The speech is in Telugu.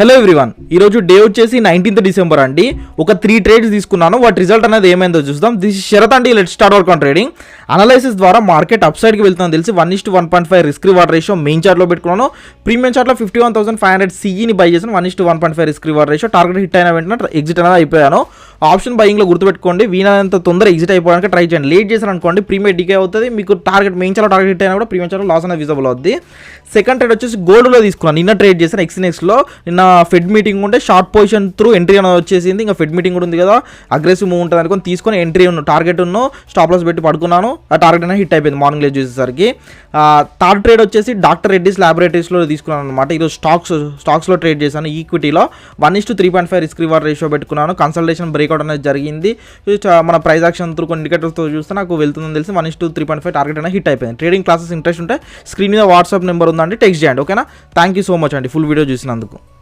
హలో ఎవ్రీవన్, ఈరోజు డే వచ్చేసి 19th డిసెంబర్ అండి. ఒక 3 ట్రేడ్స్ తీసుకున్నాను. వాటి రిజల్ట్ అనేది ఏమైందో చూద్దాం. దిస్ శరత్ అండి. Let start work on trading. Analysis ద్వారా మార్కెట్ అప్ సైడ్కి వెళ్తుందని తెలిసి 1:1.5 రిస్క్ రివార్డ్ రేషియో మెయిన్ చార్ట్లో పెట్టుకున్నాను. ప్రీమియం చార్ట్లో 51,500 సిఈని బై చేశాను. 1:1.5 risk reward ratio. Target hit అయిన వెంటనే ఎగ్జిట్ అనేది అయిపోయాను. ఆప్షన్ బయింగ్లో గుర్తుపెట్టుకోండి, వీలైనంత తొందర ఎగ్జిట్ అయిపోవడానికి ట్రై చేయండి. లేట్ చేశారు అనుకోండి ప్రీమియం డికే అవుతుంది. మీకు టార్గెట్ మెయిన్ చార్లో టార్గెట్ హిట్ అయినా కూడా ప్రీమియం చార్లో లాస్ అనేది విజిబుల్ అవుతుంది. సెకండ్ ట్రేడ్ వచ్చేసి గోల్డ్లో తీసుకున్నాను. నిన్న ట్రేడ్ చేశాను ఎక్స్నెక్స్లో. నిన్న ఫెడ్ మీటింగ్ ఉంటే షార్ట్ పొజిషన్ త్రూ ఎంట్రీ అనేది వచ్చేసింది. ఇంకా ఫెడ్ మీటింగ్ కూడా ఉంది కదా, అగ్రెసివ్ మూవ్ ఉంటుంది అనుకుని తీసుకొని ఎంట్రీ టార్గెట్ స్టాప్ లాస్ పెట్టి పడుకున్నాను. ఆ టార్గెట్ అనేది హిట్ అయిపోయింది మార్నింగ్ లేచి చూసేసరికి. థర్డ్ ట్రేడ్ వచ్చేసి డాక్టర్ రెడ్డిస్ ల్యాబొరేటరీస్లో తీసుకున్నాను అనమాట. ఈరోజు స్టాక్స్లో ట్రేడ్ చేశాను. ఈక్విటీలో 1:3.5 రిస్క్ రివార్డ్ రేషియో పెట్టుకున్నాను. కన్సల్టేషన్ బ్రేక్అవుట్ అనేది జరిగింది. మన ప్రైస్ యాక్షన్ త్రూ కొన్ని ఇండికేటర్స్తో చూస్తే నాకు వెళ్తుందని తెలిసి 1:3.5 టార్గెట్ అనేది హిట్ అయిపోయింది. ట్రేడింగ్ క్లాసెస్ ఇంట్రెస్ట్ ఉంటే స్క్రీన్ మీద వాట్సాప్ నెంబర్ ఉందండి, టెక్స్ట్ చేయండి. ఓకేనా? థ్యాంక్ యూ సో మచ్ అండి ఫుల్ వీడియో చూసినందుకు.